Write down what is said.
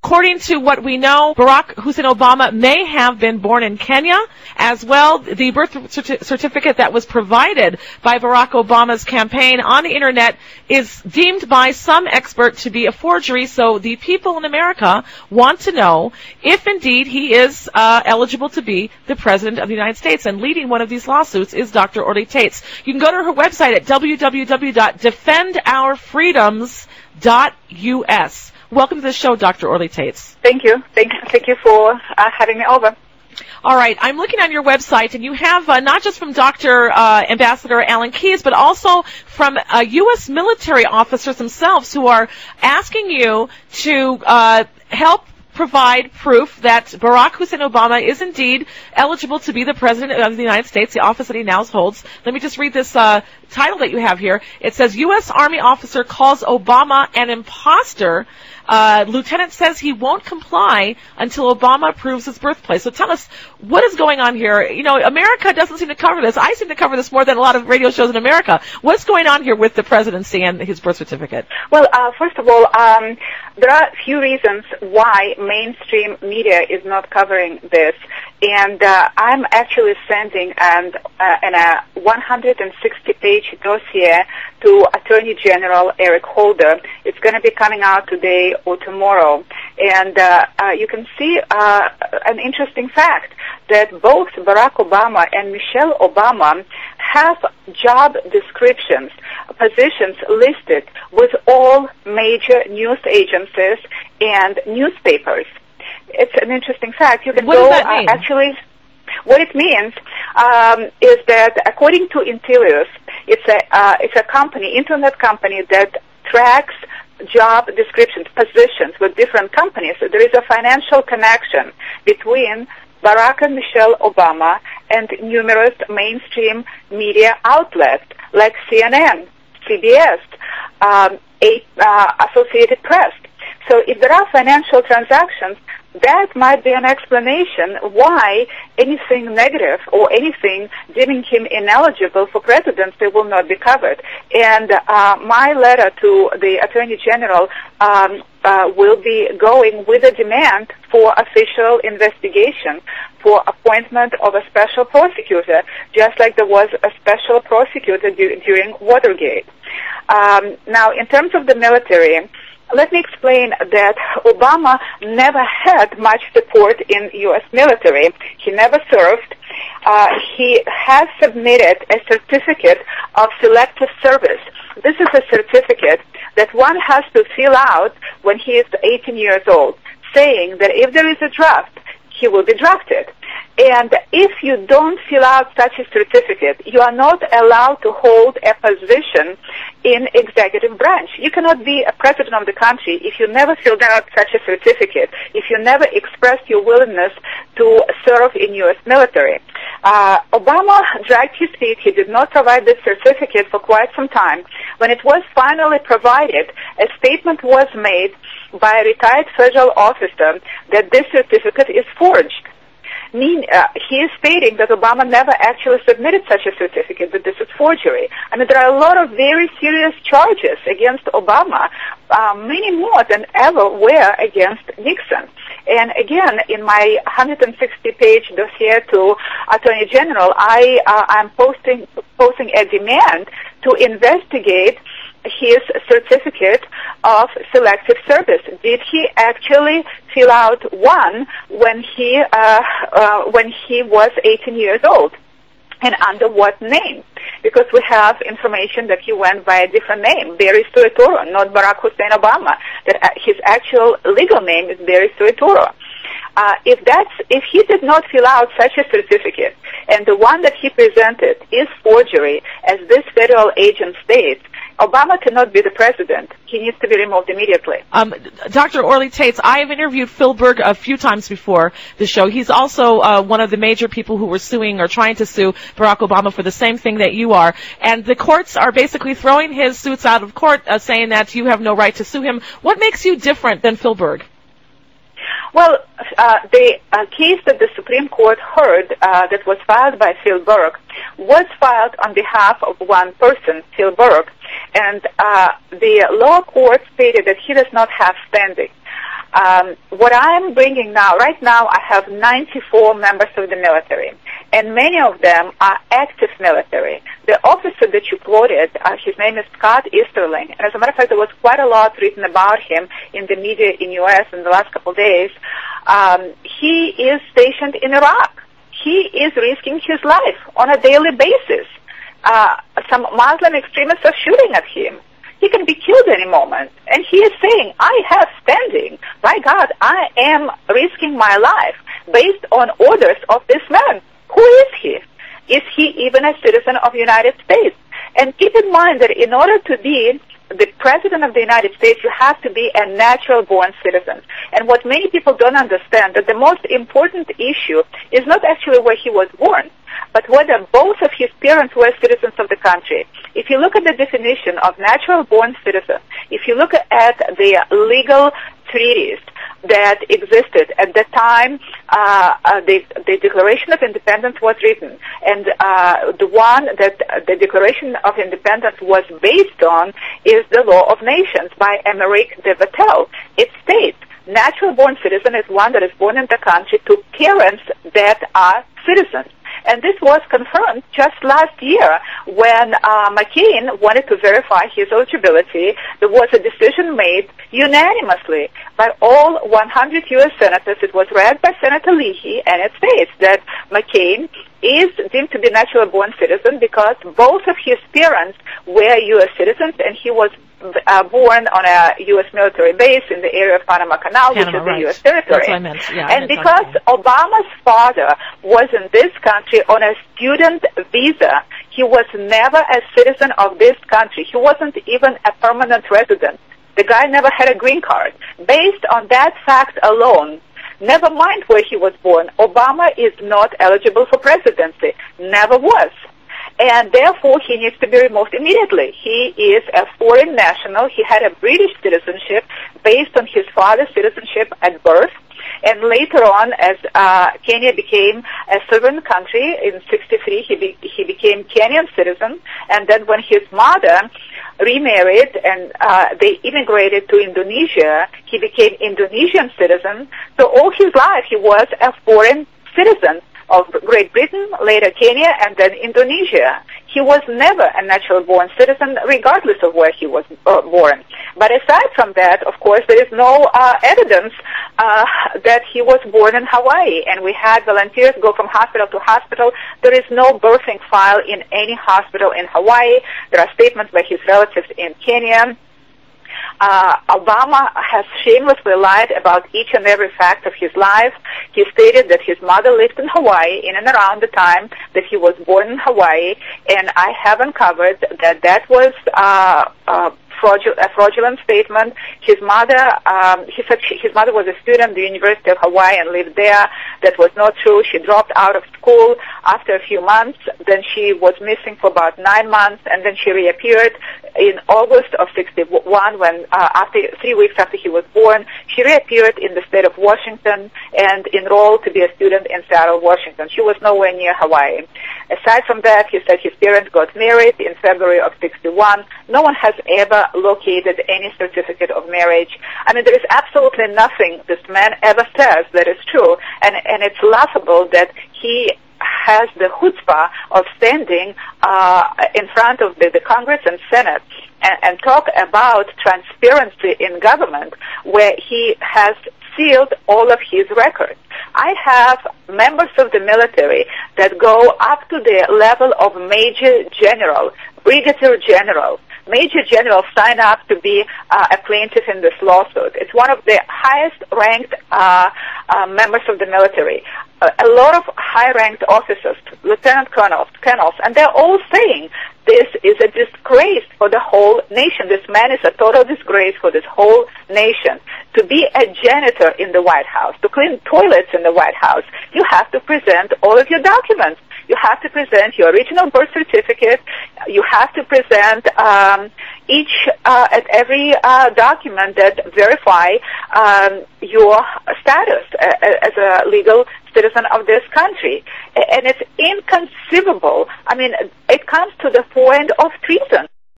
According to what we know, Barack Hussein Obama may have been born in Kenya. As well, the birth certificate that was provided by Barack Obama's campaign on the Internet is deemed by some experts to be a forgery, so the people in America want to know if indeed he is eligible to be the President of the United States. And leading one of these lawsuits is Dr. Orly Taitz. You can go to her website at www.defendourfreedoms.us. Welcome to the show, Dr. Orly Taitz. Thank you. Thank you for having me over. All right. I'm looking on your website, and you have not just from Dr. Ambassador Alan Keyes, but also from U.S. military officers themselves who are asking you to help provide proof that Barack Hussein Obama is indeed eligible to be the President of the United States, the office that he now holds. Let me just read this title that you have here. It says, U.S. Army officer calls Obama an imposter. Lieutenant says he won't comply until Obama proves his birthplace. So tell us, what is going on here? You know, America doesn't seem to cover this. I seem to cover this more than a lot of radio shows in America. What's going on here with the presidency and his birth certificate? Well, first of all, there are a few reasons why mainstream media is not covering this. And I'm actually sending a 160-page dossier to Attorney General Eric Holder. It's going to be coming out today or tomorrow. And you can see an interesting fact that both Barack Obama and Michelle Obama have job descriptions, positions listed with all major news agencies and newspapers. It's an interesting fact. You can what go, does that mean? Actually, what it means is that according to Interiors, it's a company, internet company that tracks job descriptions, positions with different companies. So there is a financial connection between Barack and Michelle Obama and numerous mainstream media outlets like CNN, CBS, Associated Press. So if there are financial transactions, that might be an explanation why anything negative or anything deeming him ineligible for presidency will not be covered. And my letter to the Attorney General will be going with a demand for official investigation, for appointment of a special prosecutor, just like there was a special prosecutor during Watergate. Now, in terms of the military, let me explain that Obama never had much support in U.S. military. He never served. He has submitted a certificate of selective service. This is a certificate that one has to fill out when he is 18 years old, saying that if there is a draft, he will be drafted. And if you don't fill out such a certificate, you are not allowed to hold a position in executive branch. You cannot be a president of the country if you never filled out such a certificate, if you never expressed your willingness to serve in U.S. military. Obama dragged his feet. He did not provide this certificate for quite some time. When it was finally provided, a statement was made by a retired federal officer that this certificate is forged. He is stating that Obama never actually submitted such a certificate, that this is forgery. I mean, there are a lot of very serious charges against Obama, many more than ever were against Nixon. And again, in my 160-page dossier to Attorney General, I'm posting a demand to investigate his certificate of selective service. Did he actually fill out one when he was 18 years old? And under what name? Because we have information that he went by a different name, Barry Soetoro, not Barack Hussein Obama. That his actual legal name is Barry Soetoro. If he did not fill out such a certificate, and the one that he presented is forgery, as this federal agent states, Obama cannot be the president. He needs to be removed immediately. Dr. Orly Taitz, I have interviewed Phil Berg a few times before the show. He's also one of the major people who were suing or trying to sue Barack Obama for the same thing that you are. And the courts are basically throwing his suits out of court, saying that you have no right to sue him. What makes you different than Phil Berg? Well, the case that the Supreme Court heard that was filed by Phil Berg was filed on behalf of one person, Phil Berg, and the lower court stated that he does not have standing. What I'm bringing now, right now, I have 94 members of the military, and many of them are active military. The officer that you quoted, his name is Scott Easterling, and as a matter of fact, there was quite a lot written about him in the media in U.S. in the last couple of days. He is stationed in Iraq. He is risking his life on a daily basis. Some Muslim extremists are shooting at him. He can be killed any moment. And he is saying, I have standing. By God, I am risking my life based on orders of this man. Who is he? Is he even a citizen of the United States? And keep in mind that in order to be the President of the United States, you have to be a natural-born citizen. And what many people don't understand, that the most important issue is not actually where he was born, but whether both of his parents were citizens of the country. If you look at the definition of natural-born citizen, if you look at the legal treaties that existed at the time the Declaration of Independence was written, and the one that the Declaration of Independence was based on is the Law of Nations by Emeric de Vattel. It states, natural-born citizen is one that is born in the country to parents that are citizens. And this was confirmed just last year when McCain wanted to verify his eligibility. There was a decision made unanimously by all 100 U.S. senators. It was read by Senator Leahy, and it states that McCain is deemed to be a natural-born citizen because both of his parents were U.S. citizens, and he was born on a U.S. military base in the area of Panama Canal, which is the U.S. territory. That's what I meant. Yeah, and because Obama's father was in this country on a student visa, he was never a citizen of this country. He wasn't even a permanent resident. The guy never had a green card. Based on that fact alone, never mind where he was born, Obama is not eligible for presidency. Never was. And therefore, he needs to be removed immediately. He is a foreign national. He had a British citizenship based on his father's citizenship at birth. And later on, as Kenya became a sovereign country in '63, he became Kenyan citizen. And then when his mother remarried and they immigrated to Indonesia, he became Indonesian citizen. So all his life, he was a foreign citizen of Great Britain, later Kenya, and then Indonesia. He was never a natural-born citizen, regardless of where he was born. But aside from that, of course, there is no evidence that he was born in Hawaii. And we had volunteers go from hospital to hospital. There is no birthing file in any hospital in Hawaii. There are statements by his relatives in Kenya. Obama has shamelessly lied about each and every fact of his life. He stated that his mother lived in Hawaii in and around the time that he was born in Hawaii, and I have uncovered that that was a fraudulent statement. His mother, he said his mother was a student at the University of Hawaii and lived there. That was not true. She dropped out of school after a few months. Then she was missing for about 9 months, and then she reappeared in August of '61 when, after 3 weeks after he was born, she reappeared in the state of Washington and enrolled to be a student in Seattle, Washington. She was nowhere near Hawaii. Aside from that, he said his parents got married in February of '61. No one has ever located any certificate of marriage. I mean, there is absolutely nothing this man ever says that is true, and it's laughable that he has the chutzpah of standing in front of the Congress and Senate and talk about transparency in government where he has sealed all of his records. I have members of the military that go up to the level of Major General, Brigadier General. Major generals sign up to be a plaintiff in this lawsuit. It's one of the highest-ranked members of the military. A lot of high-ranked officers, lieutenant colonels, and they're all saying this is a disgrace for the whole nation. This man is a total disgrace for this whole nation. To be a janitor in the White House, to clean toilets in the White House, you have to present all of your documents. You have to present your original birth certificate. You have to present every document that verify your status as a legal citizen of this country. And it's inconceivable. I mean, it comes to the point of treason.